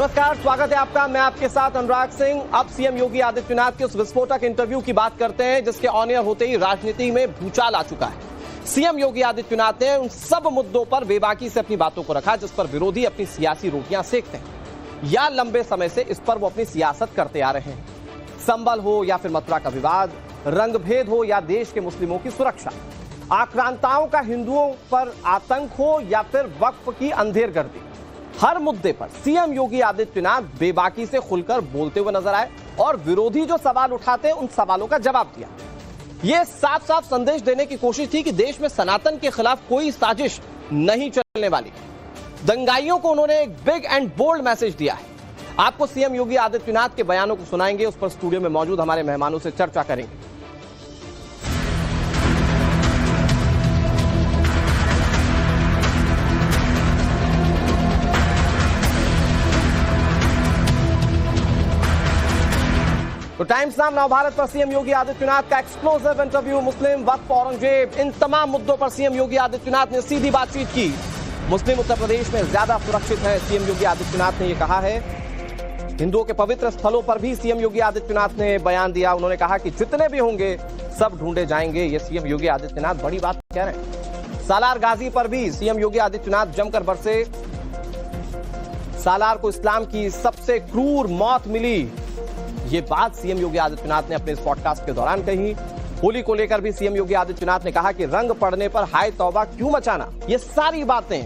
नमस्कार, स्वागत है आपका। मैं आपके साथ अनुराग सिंह। अब सीएम योगी आदित्यनाथ के उस विस्फोटक इंटरव्यू की बात करते हैं जिसके ऑन एयर होते ही राजनीति में भूचाल आ चुका है। सीएम योगी आदित्यनाथ ने उन सब मुद्दों पर बेबाकी से अपनी बातों को रखा जिस पर विरोधी अपनी सियासी रोटियां सेकते हैं या लंबे समय से इस पर वो अपनी सियासत करते आ रहे हैं। संबल हो या फिर मथुरा का विवाद, रंगभेद हो या देश के मुस्लिमों की सुरक्षा, आक्रांताओं का हिंदुओं पर आतंक हो या फिर वक्फ की अंधेरगर्दी, हर मुद्दे पर सीएम योगी आदित्यनाथ बेबाकी से खुलकर बोलते हुए नजर आए और विरोधी जो सवाल उठाते हैं उन सवालों का जवाब दिया। यह साफ साफ संदेश देने की कोशिश थी कि देश में सनातन के खिलाफ कोई साजिश नहीं चलने वाली। दंगाइयों को उन्होंने एक बिग एंड बोल्ड मैसेज दिया है। आपको सीएम योगी आदित्यनाथ के बयानों को सुनाएंगे, उस पर स्टूडियो में मौजूद हमारे मेहमानों से चर्चा करेंगे। तो टाइम्स नाम नवभारत पर सीएम योगी आदित्यनाथ का एक्सप्लोसिव इंटरव्यू, मुस्लिम, वक्फ, औरंगजेब, इन तमाम मुद्दों पर सीएम योगी आदित्यनाथ ने सीधी बातचीत की। मुस्लिम उत्तर प्रदेश में ज्यादा सुरक्षित है, सीएम योगी आदित्यनाथ ने यह कहा है। हिंदुओं के पवित्र स्थलों पर भी सीएम योगी आदित्यनाथ ने बयान दिया। उन्होंने कहा कि जितने भी होंगे सब ढूंढे जाएंगे। ये सीएम योगी आदित्यनाथ बड़ी बात कह रहे हैं। सालार गाजी पर भी सीएम योगी आदित्यनाथ जमकर बरसे। सालार को इस्लाम की सबसे क्रूर मौत मिली, ये बात सीएम योगी आदित्यनाथ ने अपने इस पॉडकास्ट के दौरान कही। होली को लेकर भी सीएम योगी आदित्यनाथ ने कहा कि रंग पड़ने पर हाय तौबा क्यों मचाना। ये सारी बातें,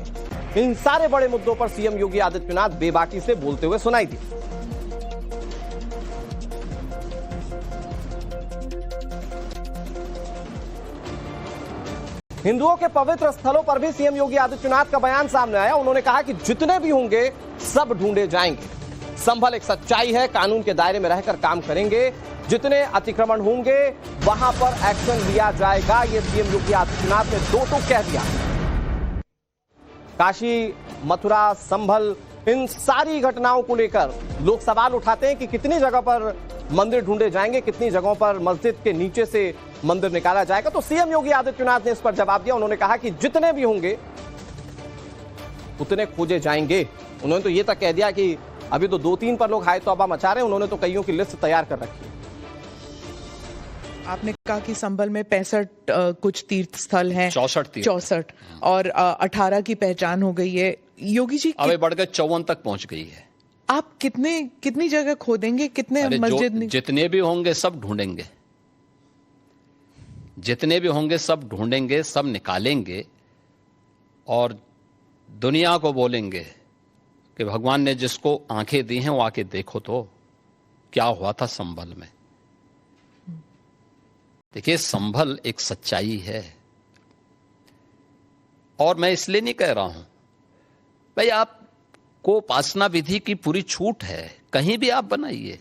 इन सारे बड़े मुद्दों पर सीएम योगी आदित्यनाथ बेबाकी से बोलते हुए सुनाई दी। हिंदुओं के पवित्र स्थलों पर भी सीएम योगी आदित्यनाथ का बयान सामने आया। उन्होंने कहा कि जितने भी होंगे सब ढूंढे जाएंगे। संभल एक सच्चाई है, कानून के दायरे में रहकर काम करेंगे। जितने अतिक्रमण होंगे वहां पर एक्शन लिया जाएगा। यह सीएम योगी आदित्यनाथ ने दो टूक कह दिया। काशी, मथुरा, संभल, इन सारी घटनाओं को लेकर लोग सवाल उठाते हैं कि कितनी जगह पर मंदिर ढूंढे जाएंगे, कितनी जगहों पर मस्जिद के नीचे से मंदिर निकाला जाएगा। तो सीएम योगी आदित्यनाथ ने इस पर जवाब दिया। उन्होंने कहा कि जितने भी होंगे उतने खोजे जाएंगे। उन्होंने तो यह तक कह दिया कि अभी तो 2-3 पर लोग हाय तौबा मचा रहे हैं। उन्होंने तो कईयों की लिस्ट तैयार कर रखी है। आपने कहा कि संभल में 65 कुछ तीर्थ स्थल हैं, 64 और 18 की पहचान हो गई है। योगी जी अभी बढ़कर 54 तक पहुंच गई है। आप कितनी जगह खोदेंगे, कितने मस्जिद? जितने भी होंगे सब ढूंढेंगे, जितने भी होंगे सब ढूंढेंगे, सब निकालेंगे और दुनिया को बोलेंगे कि भगवान ने जिसको आंखें दी हैं वो आके देखो तो क्या हुआ था संभल में। देखिए, संभल एक सच्चाई है और मैं इसलिए नहीं कह रहा हूं भाई आपको उपासना विधि की पूरी छूट है, कहीं भी आप बनाइए,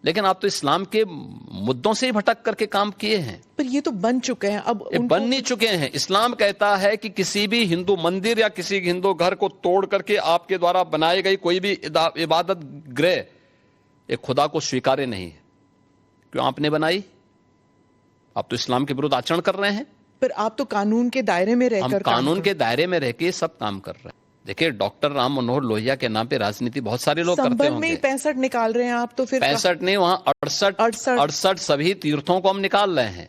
लेकिन आप तो इस्लाम के मुद्दों से ही भटक करके काम किए हैं। पर ये तो बन चुके हैं, अब बन नहीं चुके हैं। इस्लाम कहता है कि किसी भी हिंदू मंदिर या किसी हिंदू घर को तोड़ करके आपके द्वारा बनाई गई कोई भी इबादत गृह एक खुदा को स्वीकार्य नहीं है। क्यों आपने बनाई? आप तो इस्लाम के विरुद्ध आचरण कर रहे हैं। पर आप तो कानून के दायरे में रहकर, हम कानून के दायरे में रह के सब काम कर रहे हैं। देखिए, डॉक्टर राम मनोहर लोहिया के नाम पे राजनीति बहुत सारे लोग करते होंगे। में 65 निकाल रहे हैं आप, तो फिर 65 नहीं, वहां 68 सभी तीर्थों को हम निकाल रहे हैं।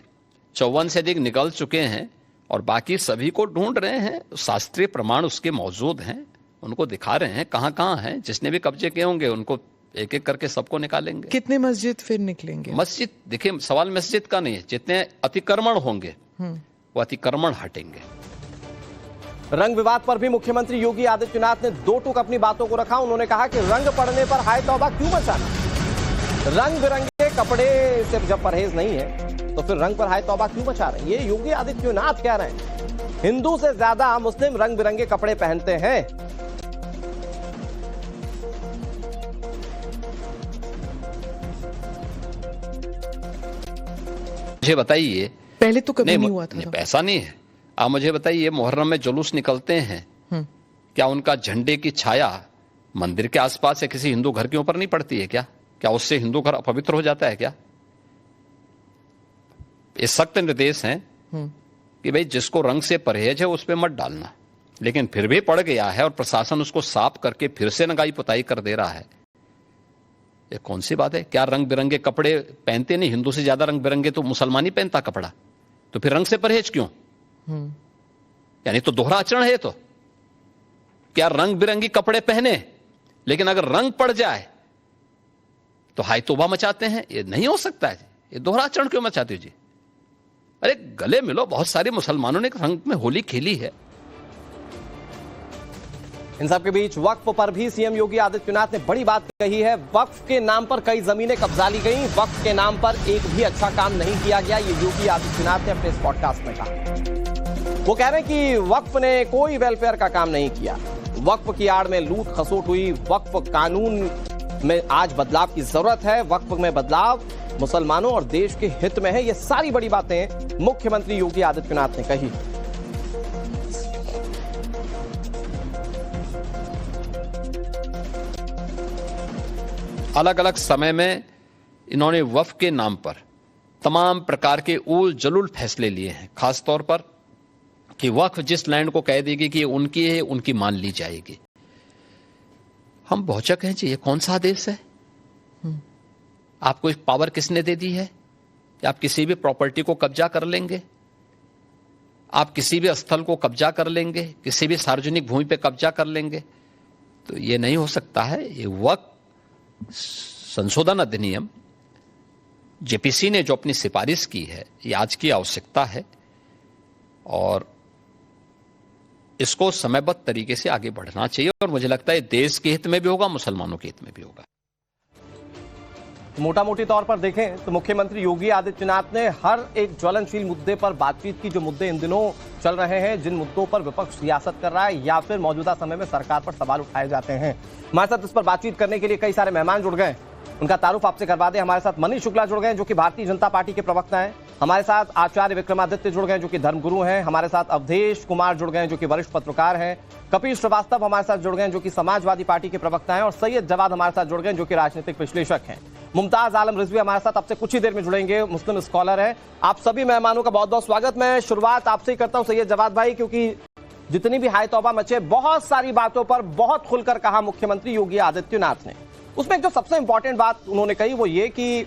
54 से अधिक निकल चुके हैं और बाकी सभी को ढूंढ रहे हैं। शास्त्रीय प्रमाण उसके मौजूद हैं, उनको दिखा रहे हैं कहां कहां हैं। जिसने भी कब्जे किए होंगे उनको एक एक करके सबको निकालेंगे। कितने मस्जिद फिर निकलेंगे? मस्जिद, देखिए सवाल मस्जिद का नहीं है, जितने अतिक्रमण होंगे वो अतिक्रमण हटेंगे। रंग विवाद पर भी मुख्यमंत्री योगी आदित्यनाथ ने दो टूक अपनी बातों को रखा। उन्होंने कहा कि रंग पड़ने पर हाय तौबा क्यों मचाना। रंग बिरंगे कपड़े से जब परहेज नहीं है तो फिर रंग पर हाय तौबा क्यों मचा रहे हैं। ये योगी आदित्यनाथ कह रहे हैं। हिंदू से ज्यादा मुस्लिम रंग बिरंगे कपड़े पहनते हैं। मुझे बताइए, पहले तो कभी नहीं हुआ था। ऐसा नहीं है। आप मुझे बताइए, मुहर्रम में जुलूस निकलते हैं, क्या उनका झंडे की छाया मंदिर के आसपास या किसी हिंदू घर के ऊपर नहीं पड़ती है क्या? क्या उससे हिंदू घर अपवित्र हो जाता है क्या? ये सख्त निर्देश हैं कि भाई जिसको रंग से परहेज है उस पर मत डालना। लेकिन फिर भी पड़ गया है और प्रशासन उसको साफ करके फिर से नगाई पुताई कर दे रहा है। ये कौन सी बात है? क्या रंग बिरंगे कपड़े पहनते नहीं? हिंदू से ज्यादा रंग बिरंगे तो मुसलमान ही पहनता कपड़ा, तो फिर रंग से परहेज क्यों? यानी तो दोहरा आचरण है। तो क्या रंग बिरंगी कपड़े पहने, लेकिन अगर रंग पड़ जाए तो हाय तौबा मचाते हैं? ये नहीं हो सकता है। ये दोहरा आचरण क्यों मचाते हो जी? अरे गले मिलो, बहुत सारे मुसलमानों ने रंग में होली खेली है। इन सब के बीच वक्फ पर भी सीएम योगी आदित्यनाथ ने बड़ी बात कही है। वक्फ के नाम पर कई जमीनें कब्जा ली गई, वक्फ के नाम पर एक भी अच्छा काम नहीं किया गया, ये योगी आदित्यनाथ ने अपने इस पॉडकास्ट में कहा। वो कह रहे हैं कि वक्फ ने कोई वेलफेयर का काम नहीं किया, वक्फ की आड़ में लूट खसोट हुई, वक्फ कानून में आज बदलाव की जरूरत है, वक्फ में बदलाव मुसलमानों और देश के हित में है। ये सारी बड़ी बातें मुख्यमंत्री योगी आदित्यनाथ ने कही। अलग अलग समय में इन्होंने वक्फ के नाम पर तमाम प्रकार के उल जलूल फैसले लिए हैं, खासतौर पर कि वक्फ जिस लैंड को कह देगी कि उनकी है, उनकी मान ली जाएगी। हम बहुचक हैं जी, ये कौन सा आदेश है? आपको एक पावर किसने दे दी है कि आप किसी भी प्रॉपर्टी को कब्जा कर लेंगे, आप किसी भी स्थल को कब्जा कर लेंगे, किसी भी सार्वजनिक भूमि पे कब्जा कर लेंगे? तो ये नहीं हो सकता है। ये वक्फ संशोधन अधिनियम जेपीसी ने जो अपनी सिफारिश की है, ये आज की आवश्यकता है और इसको समयबद्ध तरीके से आगे बढ़ना चाहिए और मुझे लगता है देश के हित में भी होगा, मुसलमानों के हित में भी होगा। मोटा मोटी तौर पर देखें तो मुख्यमंत्री योगी आदित्यनाथ ने हर एक ज्वलनशील मुद्दे पर बातचीत की। जो मुद्दे इन दिनों चल रहे हैं, जिन मुद्दों पर विपक्ष सियासत कर रहा है या फिर मौजूदा समय में सरकार पर सवाल उठाए जाते हैं, हमारे साथ इस पर बातचीत करने के लिए कई सारे मेहमान जुड़ गए। उनका तारुफ आपसे करवा दें। हमारे साथ मनीष शुक्ला जुड़ गए जो कि भारतीय जनता पार्टी के प्रवक्ता हैं। हमारे साथ आचार्य विक्रमादित्य जुड़ गए जो कि धर्मगुरु हैं। हमारे साथ अवधेश कुमार जुड़ गए जो कि वरिष्ठ पत्रकार हैं। कपिल श्रीवास्तव हमारे साथ जुड़ गए जो कि समाजवादी पार्टी के प्रवक्ता हैं और सैयद जवाद हमारे साथ जुड़ गए जो कि राजनीतिक विश्लेषक हैं। मुमताज आलम रिजवी हमारे साथ अब से कुछ ही देर में जुड़ेंगे, मुस्लिम स्कॉलर हैं। आप सभी मेहमानों का बहुत बहुत स्वागत। मैं शुरुआत आपसे ही करता हूं सैयद जवाद भाई, क्योंकि जितनी भी हाय तौबा मचे, बहुत सारी बातों पर बहुत खुलकर कहा मुख्यमंत्री योगी आदित्यनाथ ने। उसमें जो सबसे इंपॉर्टेंट बात उन्होंने कही वो ये कि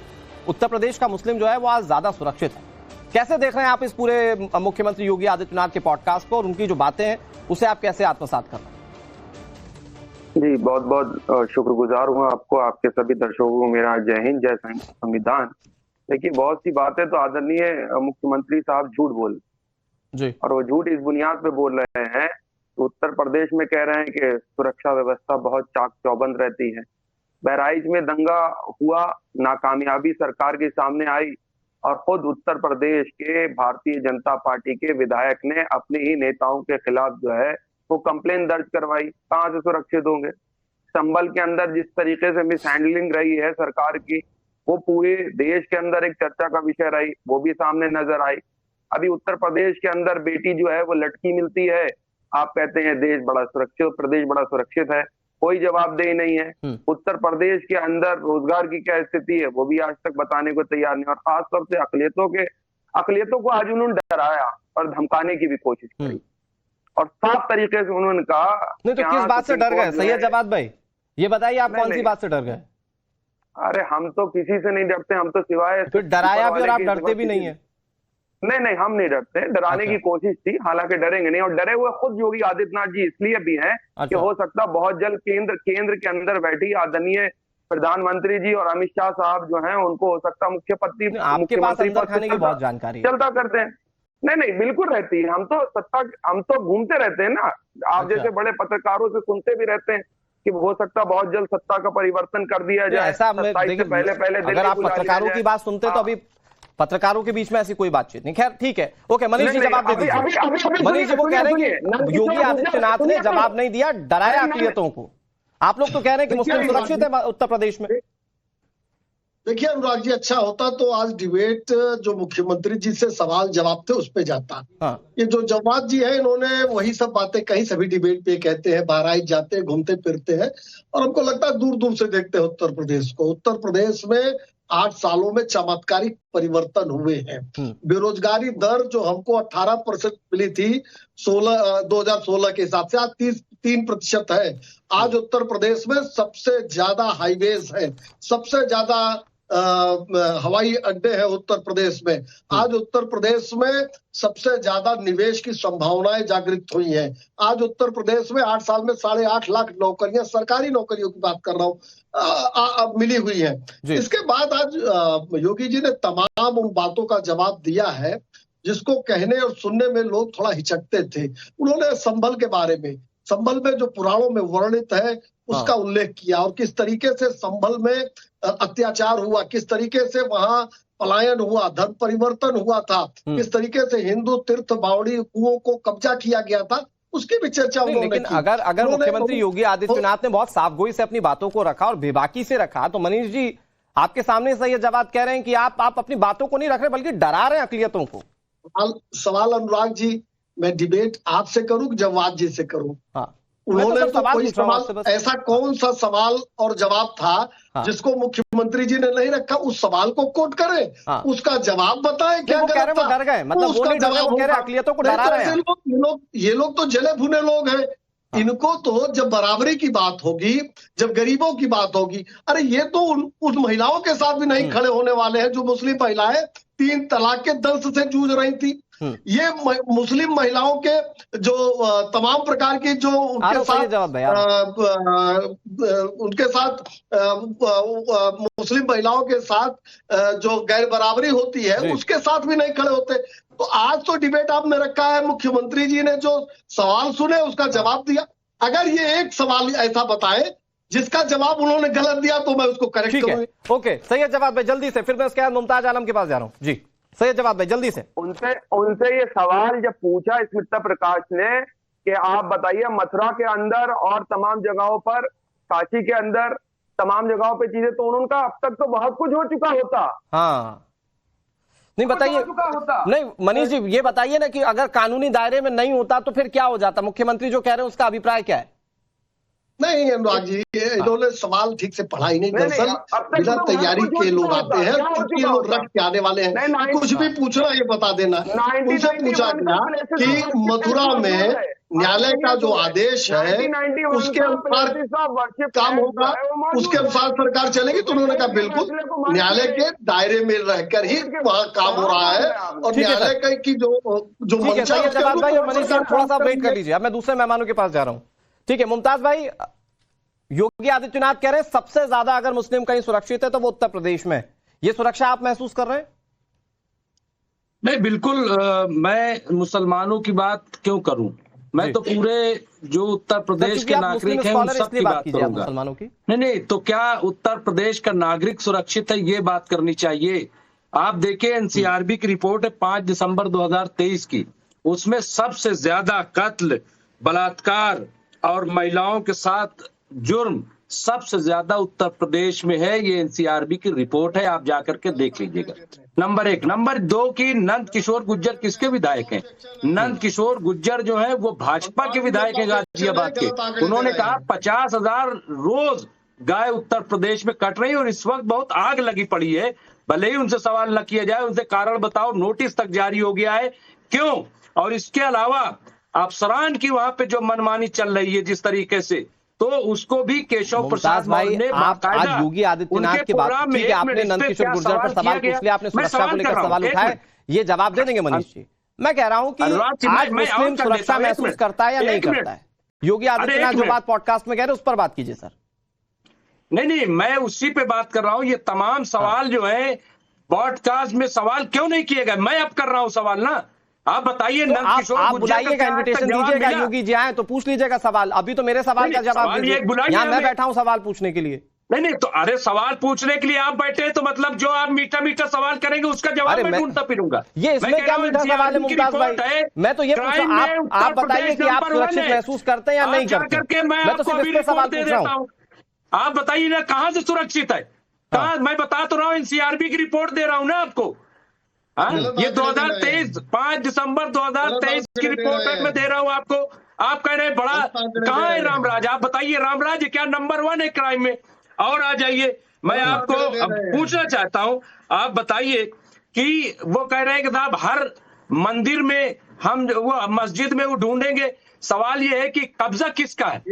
उत्तर प्रदेश का मुस्लिम जो है वो आज ज्यादा सुरक्षित है। कैसे देख रहे हैं आप इस पूरे मुख्यमंत्री योगी आदित्यनाथ के पॉडकास्ट को और उनकी जो बातें हैं उसे आप कैसे आत्मसात कर रहे हैं? जी, बहुत बहुत शुक्रगुजार हूँ आपको, आपके सभी दर्शकों को मेरा जय हिंद, जय संविधान। देखिए, बहुत सी बातें तो आदरणीय मुख्यमंत्री साहब झूठ बोल जी, और वो झूठ इस बुनियाद पे बोल रहे हैं। तो उत्तर प्रदेश में कह रहे हैं कि सुरक्षा व्यवस्था बहुत चाक चौबंद रहती है। बहराइच में दंगा हुआ, नाकामयाबी सरकार के सामने आई और खुद उत्तर प्रदेश के भारतीय जनता पार्टी के विधायक ने अपने ही नेताओं के खिलाफ जो है वो कंप्लेन दर्ज करवाई। कहां से सुरक्षित होंगे? संभल के अंदर जिस तरीके से मिस हैंडलिंग रही है सरकार की, वो पूरे देश के अंदर एक चर्चा का विषय रही, वो भी सामने नजर आई। अभी उत्तर प्रदेश के अंदर बेटी जो है वो लटकी मिलती है, आप कहते हैं देश बड़ा सुरक्षित, प्रदेश बड़ा सुरक्षित है, कोई जवाबदेही नहीं है। उत्तर प्रदेश के अंदर रोजगार की क्या स्थिति है वो भी आज तक बताने को तैयार नहीं, और खासतौर से अकलियतों को आज उन्होंने डराया और धमकाने की भी कोशिश की और साफ तरीके से उन्होंने कहा। नहीं तो किस बात से डर गए सैयद जवाद भाई, ये बताइए आप कौन सी बात से डर गए? अरे हम तो किसी से नहीं डरते, हम तो सिवाय तो डराया भी और आप डरते भी नहीं है। नहीं, हम नहीं डरते, डराने की कोशिश थी, हालांकि डरेंगे नहीं। और डरे हुए खुद योगी आदित्यनाथ जी इसलिए भी हैं कि हो सकता बहुत जल्द केंद्र के अंदर बैठी आदरणीय प्रधानमंत्री जी और अमित शाह साहब जो हैं उनको हो सकता मुख्यमंत्री अंदर खाने की बहुत जानकारी चलता करते हैं। नहीं, बिल्कुल रहती है। हम तो घूमते रहते हैं ना, आप जैसे बड़े पत्रकारों से सुनते भी रहते हैं कि हो सकता बहुत जल्द सत्ता का परिवर्तन कर दिया जाए। ऐसा पहले अगर आप पत्रकारों की बात सुनते तो अभी पत्रकारों के बीच में ऐसी कोई बातचीत नहीं। खैर ठीक है, ओके। मनीष जी जवाब दे दीजिए। मनीष जी वो कह रहे हैं कि योगी आदित्यनाथ ने जवाब नहीं दिया, डराया अकलियतों को। आप लोग तो कह रहे हैं कि मुस्लिम सुरक्षित है उत्तर प्रदेश में। देखिए अनुराग जी, अच्छा होता तो आज डिबेट जो मुख्यमंत्री जी से सवाल जवाब थे उस पे जाता। हाँ। ये जो जवाब जी है इन्होंने वही सब बातें कही, सभी डिबेट पे कहते हैं, बहराइच जाते हैं, घूमते फिरते हैं और हमको लगता है दूर दूर से देखते हैं उत्तर प्रदेश को। उत्तर प्रदेश में 8 सालों में चमत्कारिक परिवर्तन हुए हैं। बेरोजगारी दर जो हमको 18% मिली थी 2016 के हिसाब से, आज 3% है। आज उत्तर प्रदेश में सबसे ज्यादा हाईवेज है, सबसे ज्यादा हवाई अड्डे हैं उत्तर प्रदेश में। आज उत्तर प्रदेश में सबसे ज्यादा निवेश की संभावनाएं जागृत हुई हैं। आज उत्तर प्रदेश में 8 साल में 8.5 लाख नौकरियां, सरकारी नौकरियों की बात कर रहा हूं, मिली हुई है। इसके बाद आज योगी जी ने तमाम उन बातों का जवाब दिया है जिसको कहने और सुनने में लोग थोड़ा हिचकते थे। उन्होंने संभल के बारे में, संभल में जो पुराणों में वर्णित है उसका उल्लेख किया, और किस तरीके से संभल में अत्याचार हुआ, किस तरीके से वहां पलायन हुआ, धर्म परिवर्तन हुआ था, किस तरीके से हिंदू तीर्थ बावड़ी कुओं को कब्जा किया गया था, उसकी भी चर्चा उन्होंने लेकिन की। अगर मुख्यमंत्री योगी आदित्यनाथ ने बहुत साफगोई से अपनी बातों को रखा और बेबाकी से रखा, तो मनीष जी आपके सामने से ये जवाब कह रहे हैं कि आप अपनी बातों को नहीं रख रहे बल्कि डरा रहे हैं अकलियतों को। सवाल अनुराग जी, मैं डिबेट आपसे करूं, जवाब जी से करूं? उन्होंने तो कोई सवाल, ऐसा कौन सा सवाल और जवाब था जिसको मुख्यमंत्री जी ने नहीं रखा? उस सवाल को कोट करें, उसका जवाब बताएं। क्या कह रहे हैं? डर गए, मतलब वो नहीं डर रहे, वो कह रहे हैं अकलियतों को डरा रहे हैं। ये लोग तो जले भुने लोग हैं। इनको तो जब बराबरी की बात होगी, जब गरीबों की बात होगी, अरे ये तो उन महिलाओं के साथ भी नहीं खड़े होने वाले हैं जो मुस्लिम महिलाएं 3 तलाक के दंश से जूझ रही थी। ये मुस्लिम महिलाओं के जो तमाम प्रकार की जो उनके साथ मुस्लिम महिलाओं के साथ जो गैर बराबरी होती है उसके साथ भी नहीं खड़े होते। तो आज तो डिबेट आपने रखा है, मुख्यमंत्री जी ने जो सवाल सुने उसका जवाब दिया। अगर ये एक सवाल ऐसा बताए जिसका जवाब उन्होंने गलत दिया तो मैं उसको करेक्ट करूंगा। ओके, सही जवाब है, जल्दी से। फिर मैं उसके बाद मुमताज आलम के पास जा रहा हूँ जी। सही जवाब है, जल्दी से। उनसे ये सवाल जब पूछा स्मिता प्रकाश ने कि आप बताइए मथुरा के अंदर और तमाम जगहों पर, काशी के अंदर तमाम जगहों पे चीजें, तो उनका अब तक तो बहुत कुछ हो चुका होता। हाँ, नहीं बताइए, नहीं मनीष जी ये बताइए ना कि अगर कानूनी दायरे में नहीं होता तो फिर क्या हो जाता? मुख्यमंत्री जो कह रहे हैं उसका अभिप्राय क्या है? नहीं अनुराग जी, इन्होंने सवाल ठीक से पढ़ा ही नहीं। दरअसल बिना तैयारी के लोग आते हैं, क्योंकि ये लोग रख के आने वाले हैं। कुछ भी पूछना ये बता देना। उनसे पूछा गया कि मथुरा में न्यायालय का जो आदेश है उसके अनुसार काम होगा, उसके अनुसार सरकार चलेगी। तो उन्होंने कहा बिल्कुल न्यायालय के दायरे में रहकर ही वहाँ काम हो रहा है, और न्यायालय की जो थोड़ा सा वेट कर लीजिए, अब मैं दूसरे मेहमानों के पास जा रहा हूँ। ठीक है मुमताज भाई, योगी आदित्यनाथ कह रहे हैं सबसे ज्यादा अगर मुस्लिम कहीं सुरक्षित है तो वो उत्तर प्रदेश में। ये सुरक्षा आप महसूस कर रहे हैं? नहीं बिल्कुल, मैं मुसलमानों की बात क्यों करूं? मैं तो पूरे जो उत्तर प्रदेश के नागरिक हैं उन सब की बात करूंगा। मुसलमानों की नहीं, तो क्या उत्तर प्रदेश का नागरिक सुरक्षित है, ये बात करनी चाहिए। आप देखिए एनसीआरबी की रिपोर्ट है 5 दिसंबर 2023 की, उसमें सबसे ज्यादा कत्ल, बलात्कार और महिलाओं के साथ जुर्म सबसे ज्यादा उत्तर प्रदेश में है। ये एनसीआरबी की रिपोर्ट है, आप जाकर के देख लीजिएगा। नंबर 1। नंबर 2 की नंद किशोर गुज्जर किसके विधायक हैं? नंद किशोर गुज्जर जो है वो भाजपा के विधायक हैं गाजियाबाद के। उन्होंने कहा 50,000 रोज गाय उत्तर प्रदेश में कट रही है और इस वक्त बहुत आग लगी पड़ी है। भले ही उनसे सवाल न किया जाए, उनसे कारण बताओ, नोटिस तक जारी हो गया है, क्यों? और इसके अलावा अफसरान की वहां पे जो मनमानी चल रही है जिस तरीके से, तो उसको भी केशव प्रसाद मौर्य ने आज योगी आदित्यनाथ के बाद, ठीक है आपने नंदकिशोर गुर्जर पर सवाल पूछ लिया, आपने सुरक्षा को लेकर सवाल उठाए, ये जवाब दे देंगे मनीष जी। मैं कह रहा हूं कि आज मुस्लिम सुरक्षा महसूस करता है या नहीं करता है? योगी आदित्यनाथ जो बात पॉडकास्ट में कह रहे हैं उस पर बात कीजिए सर। नहीं, मैं उसी पे बात कर रहा हूं। ये तमाम सवाल जो है पॉडकास्ट में सवाल क्यों नहीं किए गए? मैं अब कर रहा हूं सवाल ना, आप बताइए। तो आप बुलाइएगा, इन्विटेशन दीजिएगा, योगी जी आए तो पूछ लीजिएगा सवाल। अभी तो मेरे सवाल का जवाब दीजिए, यहाँ मैं बैठा हूं सवाल पूछने के लिए। नहीं, तो अरे सवाल पूछने के लिए आप बैठे तो मतलब जो आप मीठा सवाल करेंगे उसका जवाब मैं ढूंढता फिरूंगा। ये इसमें क्या मीठा सवाल है मुमताज भाई? मैं तो ये पूछा, आप बताइए कि आप सुरक्षित महसूस करते हैं या नहीं करते? मैं तो सिर्फ इस पे सवाल पूछ रहा हूं। आप बताइए ना कहां से सुरक्षित है? कहां? मैं बता तो रहा हूं, एनसीआरबी की रिपोर्ट दे रहा हूं ना आपको। ये 2023 5 दिसंबर 2023 की रिपोर्ट है, मैं दे रहा हूं आपको। आप कह रहे हैं बड़ा, कहां है रामराज? आप बताइए रामराज क्या नंबर 1 है क्राइम में? और आ जाइए, मैं आपको अब पूछना चाहता हूं, आप बताइए कि वो कह रहे हैं कि साहब हर मंदिर में हम वो मस्जिद में वो ढूंढेंगे। सवाल ये है कि कब्जा किसका है?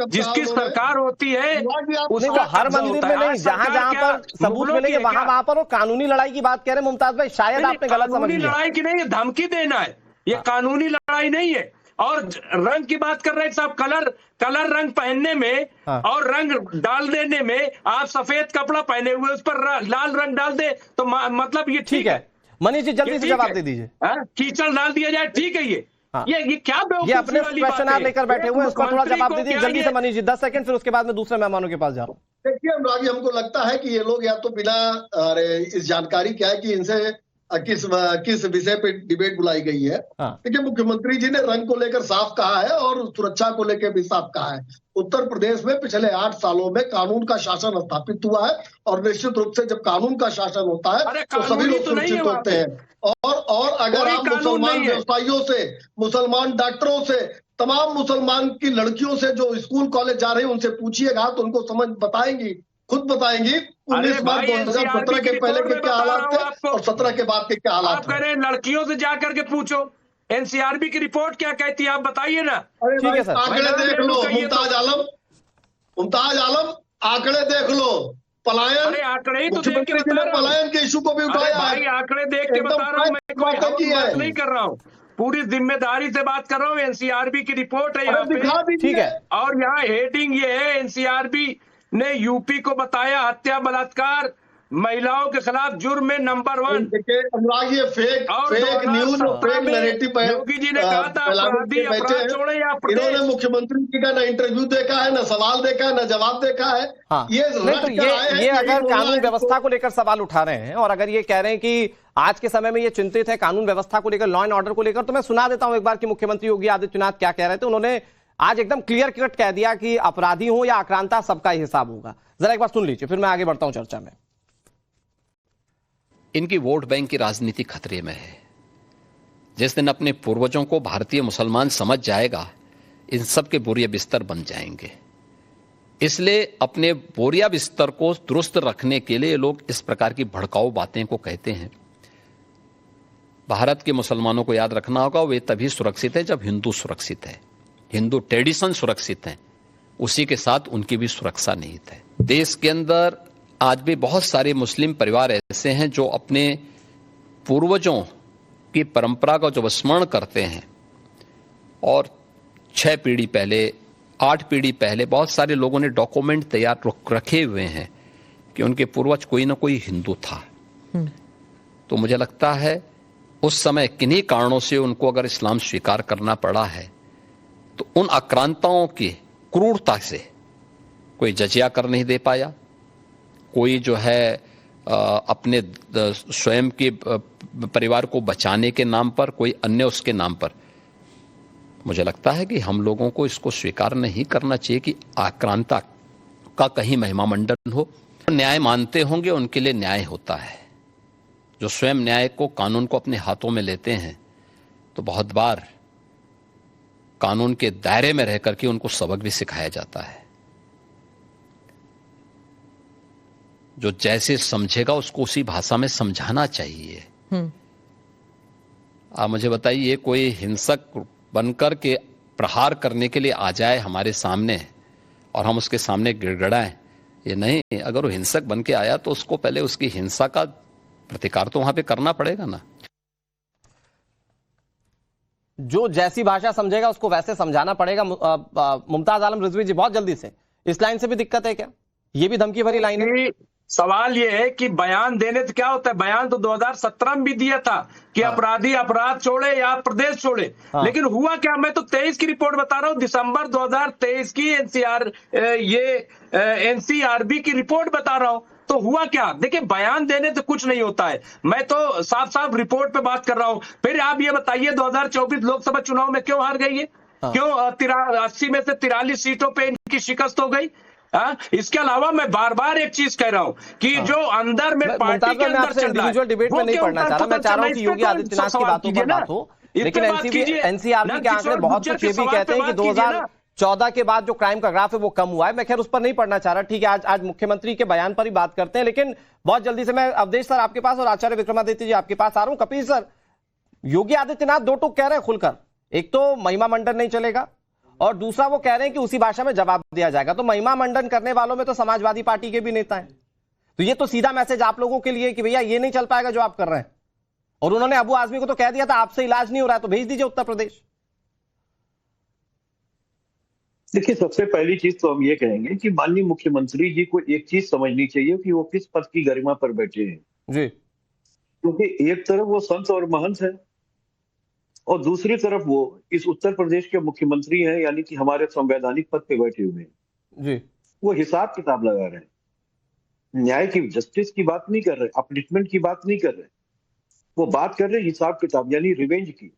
जिसकी सरकार होती है उसका हर मंदिर में नहीं, जहां जहां पर सबूत मिलेंगे वहां पर। और कानूनी लड़ाई की बात कह रहे हैं मुमताज भाई, शायद आपने गलत समझ लिया। लड़ाई की नहीं है, धमकी देना है, ये कानूनी लड़ाई नहीं है। और रंग की बात कर रहे हैं साहब, कलर रंग पहनने में और रंग डाल देने में, आप सफेद कपड़ा पहने हुए उस पर लाल रंग डाल दे तो मतलब ये ठीक है? मनीष जी जल्दी से जवाब दे दीजिए। कीचड़ डाल दिया जाए, ठीक है? ये क्या ये अपने क्वेश्चन लेकर बैठे हुए हैं, उसका थोड़ा जवाब दे दीजिए जल्दी से मनीष जी, 10 सेकंड, फिर उसके बाद में दूसरे मेहमानों के पास जा रहा हूँ। देखिए अनुराग जी, हमको लगता है कि ये लोग या तो बिना इस जानकारी क्या है कि इनसे किस विषय पे डिबेट बुलाई गई है। देखिए मुख्यमंत्री जी ने रंग को लेकर साफ कहा है और सुरक्षा को लेकर भी साफ कहा है। उत्तर प्रदेश में पिछले 8 सालों में कानून का शासन स्थापित हुआ है और निश्चित रूप से जब कानून का शासन होता है तो सभी लोग सुरक्षित होते हैं। और अगर आप मुसलमान व्यवसायियों से, मुसलमान डॉक्टरों से, तमाम मुसलमान की लड़कियों से जो स्कूल कॉलेज जा रहे हैं उनसे पूछिएगा तो उनको समझ बताएंगी, खुद बताएंगी 19 मार्च 2017 के पहले के क्या हालात थे और 17 के बाद के क्या हालात। आप कह रहे हैं लड़कियों से जाकर के पूछो, एनसीआरबी की रिपोर्ट क्या कहती है आप बताइए ना। ठीक है सर, आंकड़े देख लो मुमताज आलम, आंकड़े देख लो। पलायन, आंकड़े तो मुख्यमंत्री जी ने पलायन के इशू को भी उठाया है। आंकड़े देख के बता रहा हूँ, मैं कोई बात नहीं कर रहा हूँ, पूरी जिम्मेदारी से बात कर रहा हूँ। एनसीआरबी की रिपोर्ट है यहाँ पे, ठीक है? और यहाँ हेडिंग ये है, एनसीआरबी ने यूपी को बताया हत्या बलात्कार महिलाओं के खिलाफ जुर्म में नंबर 1। अनुराग ये फेक न्यूज और फेक नैरेटिव है। योगी जी ने कहा था अपराधी अपराध छोड़े या इन्होंने मुख्यमंत्री जी का ना इंटरव्यू देखा है, ना सवाल देखा है, ना जवाब देखा है। ये अगर कानून व्यवस्था को लेकर सवाल उठा रहे हैं और अगर ये कह रहे हैं कि आज के समय में ये चिंतित है कानून व्यवस्था को लेकर, लॉ एंड ऑर्डर को लेकर, तो मैं सुना देता हूं एक बार कि मुख्यमंत्री योगी आदित्यनाथ क्या कह रहे थे। उन्होंने आज एकदम क्लियर कट कह दिया कि अपराधी हो या आक्रांता सबका ही हिसाब होगा। जरा एक बार सुन लीजिए, फिर मैं आगे बढ़ता हूं चर्चा में। इनकी वोट बैंक की राजनीति खतरे में है। जिस दिन अपने पूर्वजों को भारतीय मुसलमान समझ जाएगा, इन सब के बोरिया बिस्तर बन जाएंगे। इसलिए अपने बोरिया बिस्तर को दुरुस्त रखने के लिए लोग इस प्रकार की भड़काऊ बातें को कहते हैं। भारत के मुसलमानों को याद रखना होगा, वे तभी सुरक्षित है जब हिंदू सुरक्षित है, हिंदू ट्रेडिशन सुरक्षित है, उसी के साथ उनकी भी सुरक्षा निहित है। देश के अंदर आज भी बहुत सारे मुस्लिम परिवार ऐसे हैं जो अपने पूर्वजों की परंपरा का जो स्मरण करते हैं और 6 पीढ़ी पहले, 8 पीढ़ी पहले बहुत सारे लोगों ने डॉक्यूमेंट तैयार रखे हुए हैं कि उनके पूर्वज कोई ना कोई हिंदू था। तो मुझे लगता है उस समय किन्हीं कारणों से उनको अगर इस्लाम स्वीकार करना पड़ा है तो उन आक्रांताओं की क्रूरता से कोई जजिया कर नहीं दे पाया, कोई जो है अपने स्वयं के परिवार को बचाने के नाम पर, कोई अन्य उसके नाम पर। मुझे लगता है कि हम लोगों को इसको स्वीकार नहीं करना चाहिए कि आक्रांता का कहीं महिमा मंडन हो। न्याय मानते होंगे, उनके लिए न्याय होता है। जो स्वयं न्याय को, कानून को अपने हाथों में लेते हैं तो बहुत बार कानून के दायरे में रहकर के उनको सबक भी सिखाया जाता है। जो जैसे समझेगा उसको उसी भाषा में समझाना चाहिए। आप मुझे बताइए, कोई हिंसक बनकर के प्रहार करने के लिए आ जाए हमारे सामने और हम उसके सामने गिड़गिड़ाएं, ये नहीं। अगर वो हिंसक बन के आया तो उसको पहले उसकी हिंसा का प्रतिकार तो वहां पे करना पड़ेगा ना। जो जैसी भाषा समझेगा उसको वैसे समझाना पड़ेगा। मुमताज आलम रिजवी जी, बहुत जल्दी से, इस लाइन से भी दिक्कत है क्या? ये भी धमकी भरी लाइन है। सवाल ये है कि बयान देने तो क्या होता है, बयान तो 2017 में भी दिया था कि अपराधी अपराध छोड़े या प्रदेश छोड़े। लेकिन हुआ क्या? मैं तो 23 की रिपोर्ट बता रहा हूँ, दिसंबर 2023 की एनसीआरबी की रिपोर्ट बता रहा हूँ। तो हुआ क्या? देखिए, बयान देने तो कुछ नहीं होता है, मैं तो साफ साफ रिपोर्ट पे बात कर रहा हूँ। फिर आप ये बताइए 2024 लोकसभा चुनाव में क्यों हार गई है? क्यों 80 में से 43 सीटों पे इनकी शिकस्त हो गई? इसके अलावा मैं बार बार एक चीज कह रहा हूँ कि जो अंदर में पार्टी के अंदर चल रहा है, डिबेट में नहीं पढ़ना चाह रहा। मैं चाह रहा हूँ कि योगी आदित्यनाथ की बातों पर बात हो, लेकिन एनसीआरबी के आंकड़े बहुत कुछ ये भी कहते हैं कि 14 के बाद जो क्राइम का ग्राफ है वो कम हुआ है। मैं खैर उस पर नहीं पढ़ना चाह रहा, ठीक है, आज मुख्यमंत्री के बयान पर ही बात करते हैं। लेकिन बहुत जल्दी से मैं अवधेश सर आपके पास और आचार्य विक्रमादित्य जी आपके पास आ रहा हूं। कपिल सर, योगी आदित्यनाथ दो टूक कह रहे हैं खुलकर, एक तो महिमा मंडन नहीं चलेगा और दूसरा वो कह रहे हैं कि उसी भाषा में जवाब दिया जाएगा। तो महिमा मंडन करने वालों में तो समाजवादी पार्टी के भी नेता हैं, तो ये तो सीधा मैसेज आप लोगों के लिए कि भैया ये नहीं चल पाएगा जो आप कर रहे हैं। और उन्होंने अबू आजमी को तो कह दिया था आपसे इलाज नहीं हो रहा है तो भेज दीजिए उत्तर प्रदेश। देखिए, सबसे पहली चीज तो हम ये कहेंगे कि माननीय मुख्यमंत्री जी को एक चीज समझनी चाहिए कि वो किस पद की गरिमा पर बैठे हैं जी। क्योंकि एक तरफ वो संत और महंत है और दूसरी तरफ वो इस उत्तर प्रदेश के मुख्यमंत्री हैं, यानी कि हमारे संवैधानिक पद पे बैठे हुए हैं जी। वो हिसाब किताब लगा रहे हैं, न्याय की, जस्टिस की बात नहीं कर रहे, अपलिफ्टमेंट की बात नहीं कर रहे, वो बात कर रहे हिसाब किताब यानी रिवेंज की।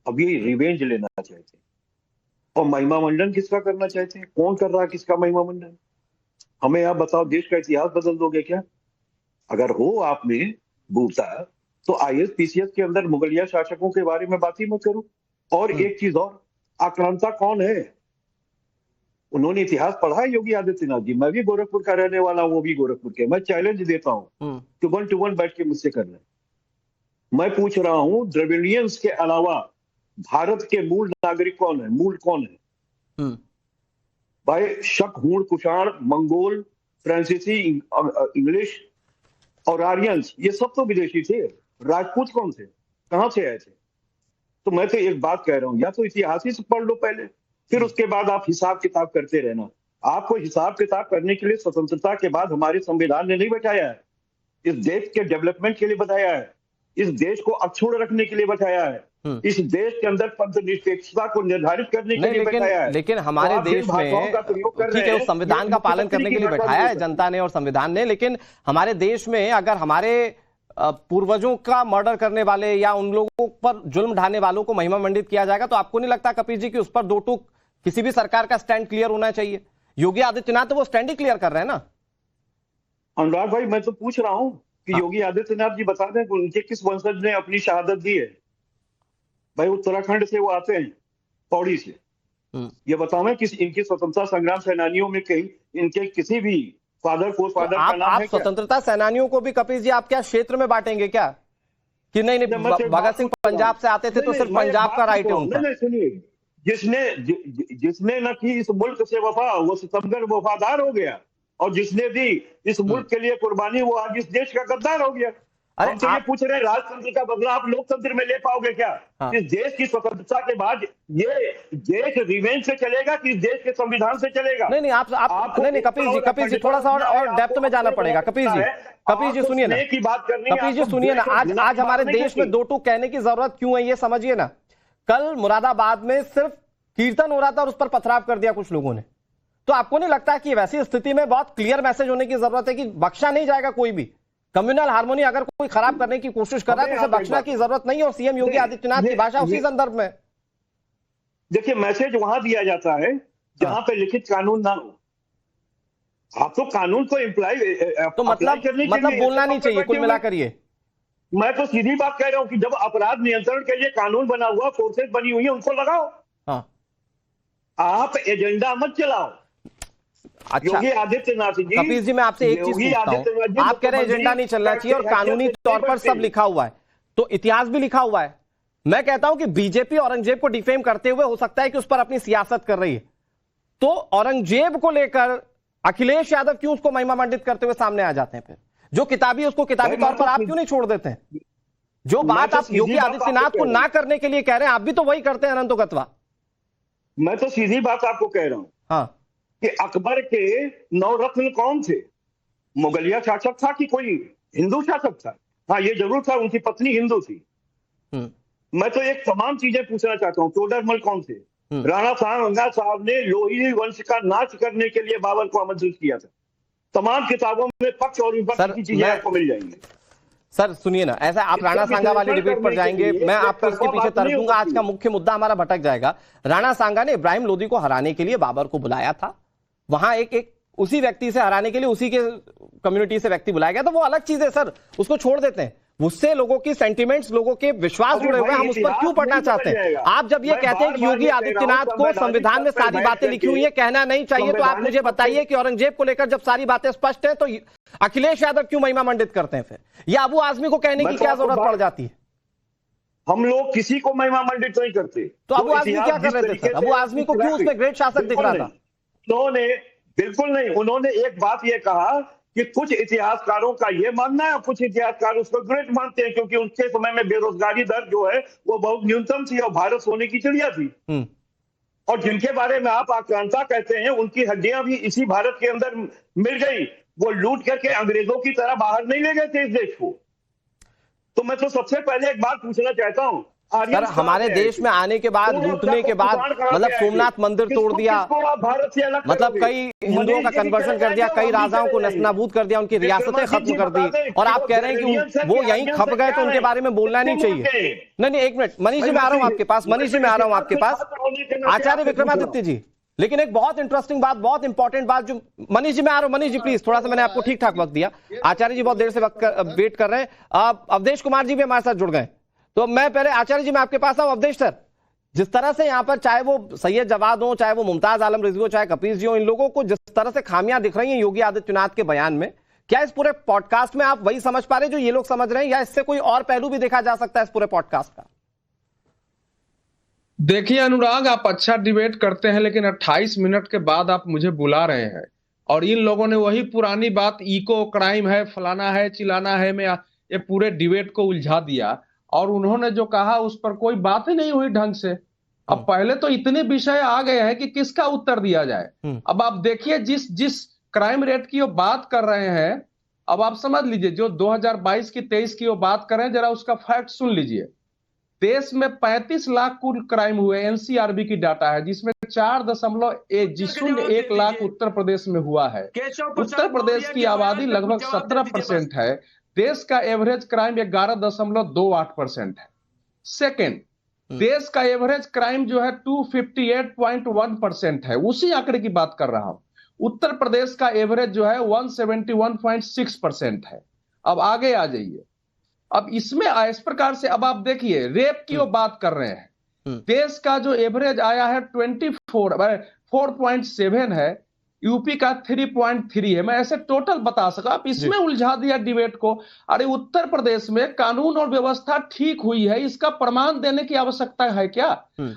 अब ये रिवेंज लेना चाहते हैं और महिमा मंडन किसका करना चाहते हैं? कौन कर रहा है किसका महिमा मंडन? हमें आप बताओ, देश का इतिहास बदल दोगे क्या? अगर हो आप में भूलता तो IAS PCS के अंदर मुगलिया शासकों के बारे में बात ही मत करो। और एक चीज और, आक्रांता कौन है? उन्होंने इतिहास पढ़ा है योगी आदित्यनाथ जी? मैं भी गोरखपुर का रहने वाला हूं, वो भी गोरखपुर के। मैं चैलेंज देता हूं कि 1 to 1 बैठ के मुझसे कर लें। मैं पूछ रहा हूं, द्रविडियंस के अलावा भारत के मूल नागरिक कौन है? मूल कौन है भाई? शक, हूण, कुषाण, मंगोल, फ्रांसीसी, इंग्लिश और आर्यंस, ये सब तो विदेशी थे। राजपूत कौन थे? कहां से आए थे? तो मैं तो एक बात कह रहा हूं, या तो इतिहास ही से पढ़ लो पहले, फिर उसके बाद आप हिसाब किताब करते रहना। आपको हिसाब किताब करने के लिए स्वतंत्रता के बाद हमारे संविधान ने नहीं बैठाया है, इस देश के डेवलपमेंट के लिए बताया है, इस देश को अक्षुण्ण रखने के लिए बताया है, इस देश के अंदर पंथनिरपेक्षता को निर्धारित करने के लिए बैठाया है। लेकिन हमारे देश में ठीक है, उस संविधान का पालन करने के लिए बैठाया है जनता ने और संविधान ने। लेकिन हमारे देश में अगर हमारे पूर्वजों का मर्डर करने वाले या उन लोगों पर जुल्म ढाने वालों को महिमा मंडित किया जाएगा तो आपको नहीं लगता कपिल जी कि उस पर दो टूक किसी भी सरकार का स्टैंड क्लियर होना चाहिए? योगी आदित्यनाथ तो वो स्टैंड ही क्लियर कर रहे हैं ना। अनुराग भाई, मैं तो पूछ रहा हूं कि योगी आदित्यनाथ जी बता दें कि उनके किस वंशज ने अपनी शहादत दी है? भाई उत्तराखंड से वो आते हैं, पौड़ी से। ये बताओ मैं, किस इनके स्वतंत्रता संग्राम सेनानियों में कहीं इनके किसी भी फादर का नाम आप है? स्वतंत्रता सेनानियों को भी कपिल जी आप क्या क्षेत्र में बांटेंगे क्या कि नहीं भगत सिंह पंजाब से आते थे तो सिर्फ पंजाब का राइट है उनका? सुनिए, जिसने न की इस मुल्क से वफा वो सितमगर वफादार हो गया, और जिसने दी इस मुल्क के लिए कुर्बानी वो आज इस देश का गद्दार हो गया। हम तो ये पूछ रहे हैं, राजतंत्र का बदला आप लोकतंत्र में ले पाओगे क्या? इस देश की स्वतंत्रता के बाद ये देश रिवेंज से चलेगा कि इस देश के संविधान से चलेगा? नहीं आप नहीं कपिल जी थोड़ा सा और डेप्थ में जाना पड़ेगा। कपिल जी सुनिए ना, कपिल जी सुनिए ना, आज हमारे देश में दो टूक कहने की जरूरत क्यों है ये समझिए ना। कल मुरादाबाद में सिर्फ कीर्तन हो रहा था और उस पर पथराव कर दिया कुछ लोगों ने, तो आपको नहीं लगता कि वैसी स्थिति में बहुत क्लियर मैसेज होने की जरूरत है कि बख्शा नहीं जाएगा कोई भी? कम्युनल हार्मोनी अगर कोई खराब करने की कोशिश कर रहा है तो उसे बख्शना की जरूरत नहीं है। और सीएम योगी आदित्यनाथ की भाषा उसी संदर्भ में। देखिए, मैसेज वहां दिया जाता है जहां पे लिखित कानून ना हो। आप तो कानून को इम्प्लाई तो मतलब बोलना नहीं चाहिए कुल मिलाकर ये। मैं तो सीधी बात कह रहा हूं कि जब अपराध नियंत्रण के लिए कानून बना हुआ, फोर्सेस बनी हुई है, उनको लगाओ। आप एजेंडा मत चलाओ। अच्छा योगी आदित्यनाथ जी, कपिल जी मैं आपसे एक चीज पूछता हूं, आप कह रहे हैं एजेंडा नहीं चलना चाहिए और कानूनी तौर पर सब लिखा हुआ है, तो इतिहास भी लिखा हुआ है। मैं कहता हूं कि बीजेपी औरंगजेब को डिफेम करते हुए हो सकता है कि उस पर अपनी सियासत कर रही है, तो औरंगजेब को लेकर अखिलेश यादव क्यों उसको महिमा मंडित करते हुए सामने आ जाते हैं? फिर जो किताबी उसको किताबी तौर पर आप क्यों नहीं छोड़ देते हैं? जो बात आप योगी आदित्यनाथ को ना करने के लिए कह रहे हैं, आप भी तो वही करते हैं अनंतो गत्वा। मैं तो सीधी बात आपको कह रहा हूं कि अकबर के 9 रत्न कौन थे? मुगलिया शासक था कि कोई हिंदू शासक था? हाँ, ये जरूर था, उनकी पत्नी हिंदू थी। मैं तो एक तमाम चीजें पूछना चाहता हूँ। तोडरमल कौन थे? राणा साहब ने लोही वंश का नाश करने के लिए बाबर को आमंत्रित किया था। तमाम किताबों में पक्ष और विपक्ष की चीजें आपको मिल जाएंगी। सर सुनिए ना, ऐसा आप राणा सांगा वाली डिबेट पर जाएंगे, मैं आपको इसके पीछे तर्क दूंगा। आज का मुख्य मुद्दा हमारा भटक जाएगा। राणा सांगा ने इब्राहिम लोदी को हराने के लिए बाबर को बुलाया था, वहां एक उसी व्यक्ति से हराने के लिए उसी के कम्युनिटी से व्यक्ति बुलाया गया, तो वो अलग चीज है सर, उसको छोड़ देते हैं। उससे लोगों की सेंटिमेंट्स, लोगों के विश्वास जुड़े हुए हैं, हम उस पर क्यों पढ़ना चाहते हैं? आप जब ये कहते हैं कि योगी आदित्यनाथ को संविधान में सारी बातें लिखी हुई है, कहना नहीं चाहिए, तो आप मुझे बताइए कि औरंगजेब को लेकर जब सारी बातें स्पष्ट है तो अखिलेश यादव क्यों महिमा मंडित करते हैं फिर, या अबू आजमी को कहने की क्या जरूरत पड़ जाती है? हम लोग किसी को महिमा मंडित नहीं करते। तो अबू आजमी क्या कर रहे थे सर? अबू आजमी को क्यों उसमें ग्रेट शासक दिख रहा था? उन्होंने बिल्कुल नहीं, उन्होंने एक बात ये कहा कि कुछ इतिहासकारों का ये मानना है, कुछ इतिहासकार उसको ग्रेट मानते हैं क्योंकि उनके समय में बेरोजगारी दर जो है वो बहुत न्यूनतम थी और भारत सोने की चिड़िया थी। और जिनके बारे में आप आक्रांता कहते हैं उनकी हड्डियां भी इसी भारत के अंदर मिल गई, वो लूट करके अंग्रेजों की तरह बाहर नहीं ले गए थे इस देश को। तो मैं तो सबसे पहले एक बात पूछना चाहता हूं, सर हमारे देश में आने के बाद, लूटने के बाद, मतलब सोमनाथ मंदिर तोड़ दिया, भारत से अलग मतलब कई हिंदुओं का कन्वर्जन कर दिया, कई राजाओं को नस्तानाबूद कर दिया, उनकी रियासतें खत्म कर दी, और आप कह रहे हैं कि वो यहीं खप गए तो उनके बारे में बोलना नहीं चाहिए। नहीं, एक मिनट मनीष जी, मैं आ रहा हूं आपके पास, मनीष जी मैं आ रहा हूं आपके पास, आचार्य विक्रमादित्य जी। लेकिन एक बहुत इंटरेस्टिंग बात, बहुत इंपॉर्टेंट बात जो, मनीष जी मैं आ रहा हूं, मनीष जी प्लीज, थोड़ा सा मैंने आपको ठीक ठाक वक्त दिया, आचार्य जी बहुत देर से वेट कर रहे हैं, अवधेश कुमार जी भी हमारे साथ जुड़ गए, तो मैं पहले आचार्य जी मैं आपके पास आऊं। अवधेश सर, जिस तरह से यहां पर चाहे वो सैयद जवाद हो, चाहे वो मुमताज आलम रिजवी हो, चाहे कपील जी हो, इन लोगों को जिस तरह से खामियां दिख रही हैं योगी आदित्यनाथ के बयान में, क्या इस पूरे पॉडकास्ट में आप वही समझ पा रहे जो ये लोग समझ रहे हैं, या इससे कोई और पहलू भी देखा जा सकता है इस पूरे पॉडकास्ट का? देखिए अनुराग, आप अच्छा डिबेट करते हैं, लेकिन 28 मिनट के बाद आप मुझे बुला रहे हैं और इन लोगों ने वही पुरानी बात, इको क्राइम है, फलाना है, चिलाना है, में ये पूरे डिबेट को उलझा दिया और उन्होंने जो कहा उस पर कोई बात ही नहीं हुई ढंग से। अब पहले तो इतने विषय आ गए हैं कि किसका उत्तर दिया जाए। अब आप देखिए जिस क्राइम रेट की वो बात कर रहे हैं, अब आप समझ लीजिए जो 2022 की 23 की वो बात कर रहे हैं, जरा उसका फैक्ट सुन लीजिए। देश में 35 लाख कुल क्राइम हुए, एनसीआरबी की डाटा है, जिसमें 4.1 लाख उत्तर प्रदेश में हुआ है। उत्तर प्रदेश की आबादी लगभग 17% है, देश का एवरेज क्राइम 11.28% है। सेकेंड, देश का एवरेज क्राइम जो है 258.1% है, उसी आंकड़े की बात कर रहा हूं। उत्तर प्रदेश का एवरेज जो है 171.6% है। अब आगे आ जाइए, अब इसमें इस प्रकार से अब आप देखिए रेप की वो बात कर रहे हैं, देश का जो एवरेज आया है 4.7 है, यूपी का 3.3 है। मैं ऐसे टोटल बता सका, आप इसमें उलझा दिया डिबेट को। अरे उत्तर प्रदेश में कानून और व्यवस्था ठीक हुई है, इसका प्रमाण देने की आवश्यकता है क्या?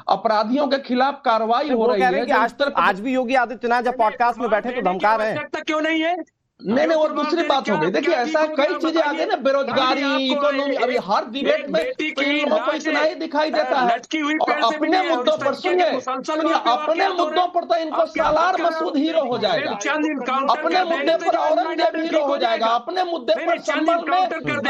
अपराधियों के खिलाफ कार्रवाई हो रही है। आज भी योगी आदित्यनाथ जब पॉडकास्ट में बैठे तो धमका रहे हैं, क्यों नहीं है? नहीं वो दूसरी बात हो गई। देखिए ऐसा कई चीजें आ गई ना, बेरोजगारी, इकोनॉमी, अभी हर डिबेट में तो इन लोगों को इतना ही दिखाई देता है। और अपने मुद्दों पर सुनिए, अपने मुद्दों पर तो इनको सालार मसूद हीरो हो जाएगा, अपने मुद्दे पर औरंगजेब हीरो हो जाएगा, अपने मुद्दे पर संभल में मंदिर को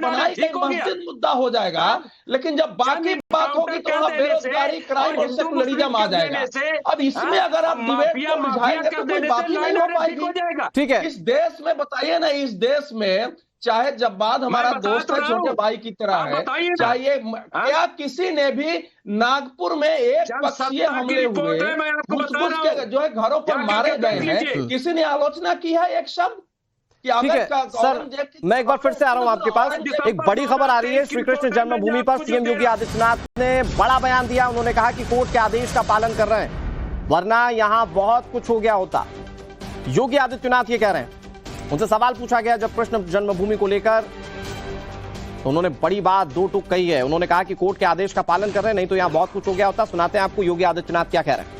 बनाई गई मस्जिद मुद्दा हो जाएगा, लेकिन जब बाकी बात होगी तो वहाँ बेरोजगारी, क्राइम और सेकुलरिज्म आ जाएगा। अब इसमें अगर आप डिबेट को उलझाएंगे तो कोई बात ही नहीं हो पाएगी। ठीक है, इस देश में बताइए ना, इस देश में चाहे जब्बाद हमारा दोस्त है, छोटे भाई की तरह है, चाहिए क्या किसी ने भी नागपुर में एक पक्षीय हमले हुए, घुस के जो है घरों पर मारे गए हैं, किसी ने आलोचना की है एक शब्द? ठीक है सर, मैं एक बार फिर से आ रहा हूं आपके पास। एक बड़ी खबर आ रही है, श्री कृष्ण जन्मभूमि पर सीएम योगी आदित्यनाथ ने बड़ा बयान दिया। उन्होंने कहा कि कोर्ट के आदेश का पालन कर रहे हैं, वरना यहां बहुत कुछ हो गया होता। योगी आदित्यनाथ ये कह रहे हैं। उनसे सवाल पूछा गया जब कृष्ण जन्मभूमि को लेकर, तो उन्होंने बड़ी बात दो टूक कही है। उन्होंने कहा कि कोर्ट के आदेश का पालन कर रहे हैं, नहीं तो यहां बहुत कुछ हो गया होता। सुनाते हैं आपको योगी आदित्यनाथ क्या कह रहे हैं।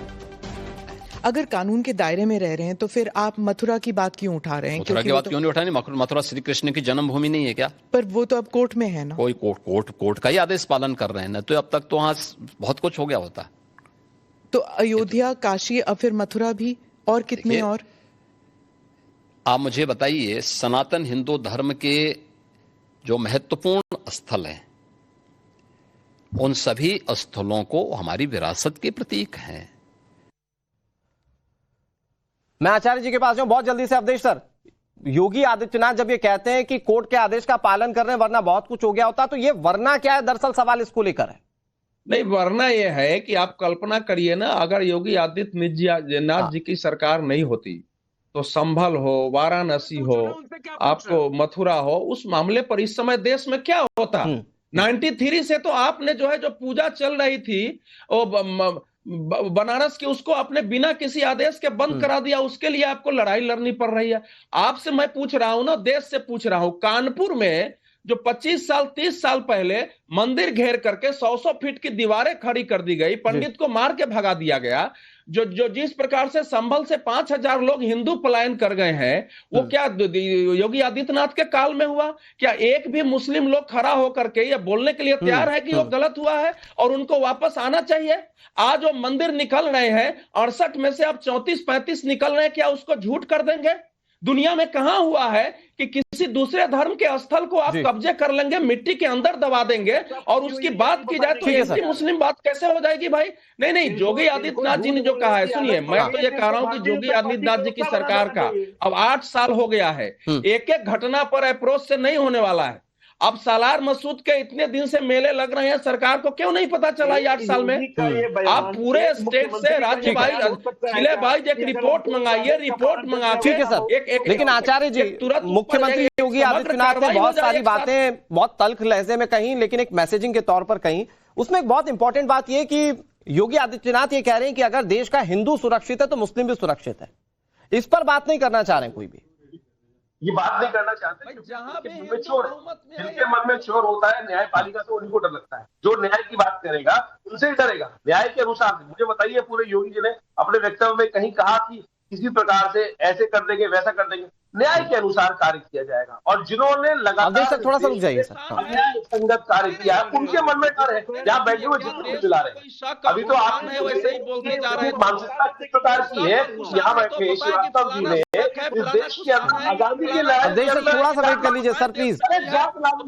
अगर कानून के दायरे में रह रहे हैं तो फिर आप मथुरा की बात क्यों उठा रहे हैं? मथुरा की बात क्यों नहीं उठा रही? मथुरा श्री कृष्ण की जन्मभूमि नहीं है क्या? पर वो तो अब कोर्ट में है ना। कोई कोर्ट का ही आदेश पालन कर रहे हैं ना, तो अब तक तो वहां बहुत कुछ हो गया होता। तो अयोध्या, काशी, अब फिर मथुरा भी, और कितने और? आप मुझे बताइए, सनातन हिंदू धर्म के जो महत्वपूर्ण स्थल हैं, उन सभी स्थलों को हमारी विरासत के प्रतीक हैं। मैं आचार्य जी के पास जाऊं बहुत जल्दी से। अवधेश सर, योगी आदित्यनाथ जब ये कहते हैं कि कोर्ट के आदेश का पालन कर रहे हैं, वरना बहुत कुछ हो गया होता, तो ये वरना क्या है? दरअसल सवाल इसको लेकर है। नहीं, वरना ये है कि आप कल्पना करिए ना, अगर योगी आदित्यनाथ जी की सरकार नहीं होती तो संभल हो, वाराणसी हो, आपको मथुरा हो, उस मामले पर इस समय देश में क्या होता। 93 से तो आपने जो है जो पूजा चल रही थी वो बनारस की, उसको आपने बिना किसी आदेश के बंद करा दिया। उसके लिए आपको लड़ाई लड़नी पड़ रही है। आपसे मैं पूछ रहा हूं ना, देश से पूछ रहा हूं, कानपुर में जो 25 साल 30 साल पहले मंदिर घेर करके 100 फीट की दीवारें खड़ी कर दी गई, पंडित को मार के भगा दिया गया, जो जिस प्रकार से संभल से 5000 लोग हिंदू पलायन कर गए हैं, वो क्या योगी आदित्यनाथ के काल में हुआ? क्या एक भी मुस्लिम लोग खड़ा होकर के ये बोलने के लिए तैयार है कि वो गलत हुआ है और उनको वापस आना चाहिए? आज वो मंदिर निकल रहे हैं, 68 में से अब 34-35 निकल रहे हैं, क्या उसको झूठ कर देंगे? दुनिया में कहां हुआ है कि किसी दूसरे धर्म के स्थल को आप कब्जे कर लेंगे, मिट्टी के अंदर दबा देंगे और उसकी बात की जाए तो एंटी मुस्लिम बात कैसे हो जाएगी भाई? नहीं, योगी आदित्यनाथ जी ने जो कहा है, सुनिए, मैं तो ये कह रहा हूं कि योगी आदित्यनाथ जी की सरकार का अब 8 साल हो गया है, एक एक घटना पर अप्रोच से नहीं होने वाला है। अब सालार मसूद के इतने दिन से मेले लग रहे हैं, सरकार को क्यों नहीं पता चला 8 साल में? आप पूरे स्टेट से राज्य जिले वाइज एक रिपोर्ट मंगाइए, रिपोर्ट मंगा के। ठीक है सर, लेकिन आचार्य जी, मुख्यमंत्री योगी आदित्यनाथ ने बहुत सारी बातें बहुत तल्ख लहजे में कही, लेकिन एक मैसेजिंग के तौर पर कही। उसमें एक बहुत इंपॉर्टेंट बात यह कि योगी आदित्यनाथ ये कह रहे हैं कि अगर देश का हिंदू सुरक्षित है तो मुस्लिम भी सुरक्षित है। इस पर बात नहीं करना चाह रहे हैं कोई भी, ये बात नहीं करना चाहते, जिनके मन में चोर होता है न्यायपालिका से उनको डर लगता है। जो न्याय की बात करेगा उनसे ही डरेगा, न्याय के अनुसार। मुझे बताइए, पूरे योगी जी ने अपने वक्तव्य में कहीं कहा कि किसी प्रकार से ऐसे कर देंगे, वैसा कर देंगे? न्याय के अनुसार कार्य किया जाएगा। और जिन्होंने लगातार थोड़ा सा रुक जाइए सर, संगत कार्य किया है, उनके मन में डर है। यहाँ बैठे हुए जितने चिल्ला रहे हैं, अभी तो आप वैसे ही बोलते जा रहे हैं। मानसिकता किस प्रकार की है? यहाँ बैठे श्रीवास्तव जी ने इस देश के अंदर आजादी के लिए थोड़ा सा वेट कर लीजिए सर प्लीज।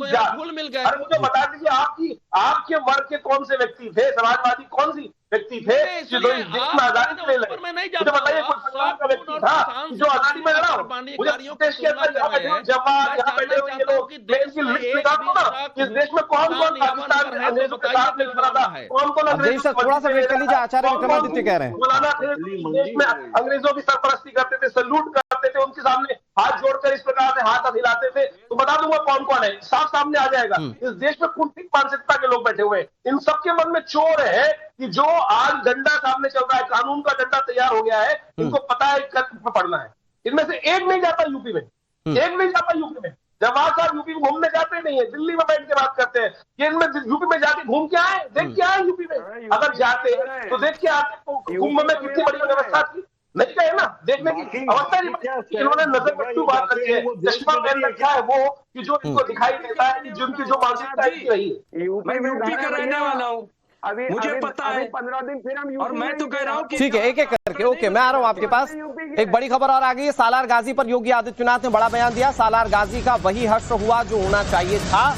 मुझे बता दीजिए, आपके वर्ग के कौन से व्यक्ति थे, समाजवादी कौन सी व्यक्ति थे जो इस देश में आजादी के लिए लड़े? मुझे बताइए, कोई परिवार का व्यक्ति था जो आजादी में लड़ा? मुझे देश के अंदर यहाँ बैठे हुए जवान, यहाँ बैठे हुए ये लोग, मैं इनकी लिस्ट निकाल दूं ना, इस देश में कौन कौन पाकिस्तान में अंग्रेजों के साथ में खड़ा था, कौन कौन अंग्रेजों थोड़ा सा वेट कर लीजिए। आचार्य विक्रमादित्य कह रहे हैं मौलाना थे देश में अंग्रेजों की सरपरस्ती करते थे, सैल्यूट करते थे, उनके सामने हाथ जोड़कर इस प्रकार से हाथ हिलाते थे। तो बता दूंगा कौन कौन है, साफ सामने आ जाएगा। इस देश में कुंठित मानसिकता के लोग बैठे हुए, इन सबके मन में चोर है कि जो आज डंडा सामने चल रहा है, कानून का डंडा तैयार हो गया है, इनको पता है कब पड़ना है। इनमें से एक नहीं जाता यूपी में, एक नहीं जाता यूपी में। जवाहर साहब यूपी में घूमने जाते नहीं है, दिल्ली में बैठ के बात करते हैं कि इनमें यूपी में जाके घूम के आए, देख के आए यूपी में। अगर जाते तो देख के आते, कुंभ में कितनी बड़ी व्यवस्था थी, नहीं गए ना, देखने की अवस्था नहीं। इन्होंने नजर बट्टू बात रखी है, चश्मा पहन रखा है वो कि जो इनको दिखाई देता है कि जिनकी जो मानसिकता रही है। यूपी का रहने वाला हूँ, मुझे पता है। 15 दिन फिर हम और मैं तो कह रहा हूँ कि ठीक है, एक एक करके। ओके, मैं आ रहा हूं आपके पास। एक बड़ी खबर और आ गई है, सालार गाजी पर योगी आदित्यनाथ ने बड़ा बयान दिया। सालार गाजी का वही हश्र हुआ जो होना चाहिए था।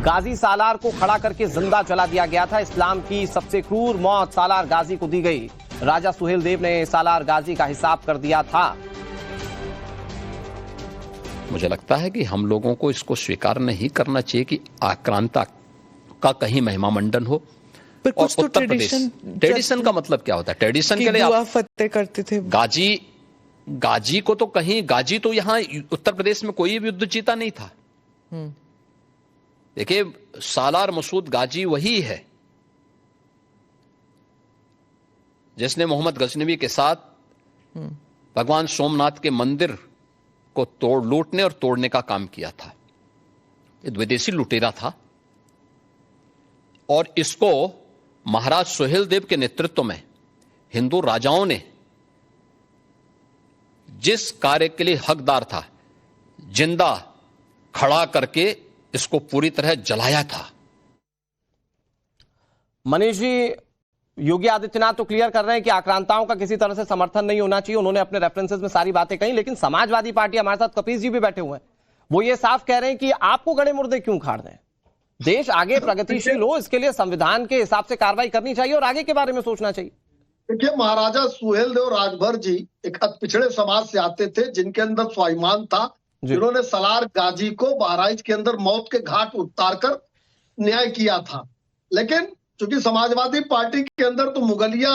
गाजी सालार को खड़ा करके जिंदा जला दिया गया था। इस्लाम की सबसे क्रूर मौत सालार गाजी को दी गई। राजा सुहेल देव ने सालार गाजी का हिसाब कर दिया था। मुझे लगता है कि हम लोगों को इसको स्वीकार नहीं करना चाहिए कि आक्रांता का कहीं महिमा मंडन हो। पर कुछ तो ट्रेडिशन का मतलब क्या होता है? ट्रेडिशन के लिए आप फतेह करते थे। गाजी को तो कहीं, गाजी तो यहाँ उत्तर प्रदेश में कोई भी युद्ध जीता नहीं था। देखिए, सालार मसूद गाजी वही है जिसने मोहम्मद गजनवी के साथ भगवान सोमनाथ के मंदिर को लूटने और तोड़ने का काम किया था। ये विदेशी लुटेरा था और इसको महाराज सुहेल देव के नेतृत्व में हिंदू राजाओं ने जिस कार्य के लिए हकदार था, जिंदा खड़ा करके इसको पूरी तरह जलाया था। मनीष जी, योगी आदित्यनाथ तो क्लियर कर रहे हैं कि आक्रांताओं का किसी तरह से समर्थन नहीं होना चाहिए। उन्होंने अपने रेफरेंसेस में सारी बातें कही, लेकिन समाजवादी पार्टी, हमारे साथ कपीस जी भी बैठे हुए हैं, वो ये साफ कह रहे हैं कि आपको गड़े मुर्दे क्यों खाड़ दें, देश आगे प्रगतिशील हो, इसके लिए संविधान के हिसाब से कार्रवाई करनी चाहिए और आगे के बारे में सोचना चाहिए। देखिए, महाराजा सुहेलदेव राजभर जी एक पिछड़े समाज से आते थे, जिनके अंदर स्वाभिमान था, जिन्होंने सालार गाजी को बहराइच के अंदर मौत के घाट उतारकर न्याय किया था। लेकिन चूंकि समाजवादी पार्टी के अंदर तो मुगलिया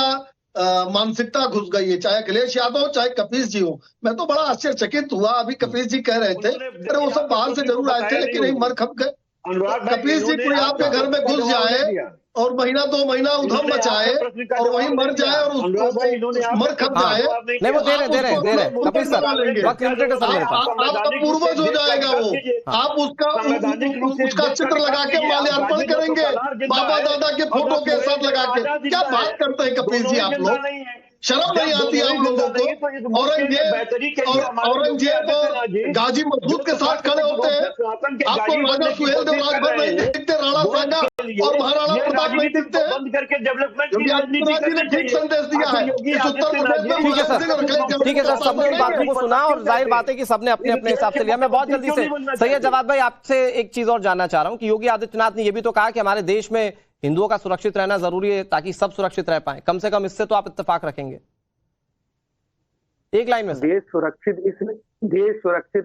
मानसिकता घुस गई है, चाहे अखिलेश यादव हो चाहे कपिल जी हो। मैं तो बड़ा आश्चर्यचकित हुआ, अभी कपिल जी कह रहे थे अरे वो सब बाहर से जरूर आए थे लेकिन नहीं मर खप गए। कपिल जी कोई आपके घर में घुस जाए और महीना 2 महीना उधम मचाए और वहीं मर जाए और उसको मर खप जाए, नहीं वो दे रहे कपिल सर, वक्त लिमिटेड है सर मेरे पास। आपका पूर्वज हो जाएगा वो, आप उसका चित्र लगा के माल्यार्पण करेंगे बाबा दादा के फोटो के साथ लगा के। क्या बात करते हैं कपिल जी आप लोग, शर्म नहीं आती आप लोगों को। औरंगजेब गाजी महमूद के साथ खड़े होते हैं, आपको राजा सुहेल देव राजभर नहीं दिखते, राणा सांगा और महाराणा प्रताप नहीं दिखते हैं। बंद करके डेवलपमेंट की राजनीति ने ठीक संदेश दिया है इस उत्तर प्रदेश में। ठीक है सर, सबकी बातों को सुना और जाहिर बात है कि सबने अपने अपने हिसाब से लिया। मैं बहुत जल्दी से सैयद जवाद भाई आपसे एक चीज और जानना चाह रहा हूं कि योगी आदित्यनाथ ने यह भी तो कहा कि हमारे देश में हिंदुओं का सुरक्षित रहना जरूरी है ताकि सब सुरक्षित रह पाए, कम से कम इससे तो आप इत्तेफाक रखेंगे एक लाइन में। देश सुरक्षित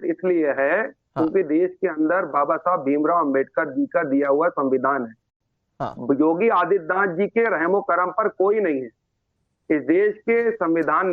इसलिए है क्योंकि देश के अंदर बाबा साहब भीमराव अंबेडकर जी का दिया हुआ संविधान है। योगी आदित्यनाथ जी के रहमो करम पर कोई नहीं है। इस देश के संविधान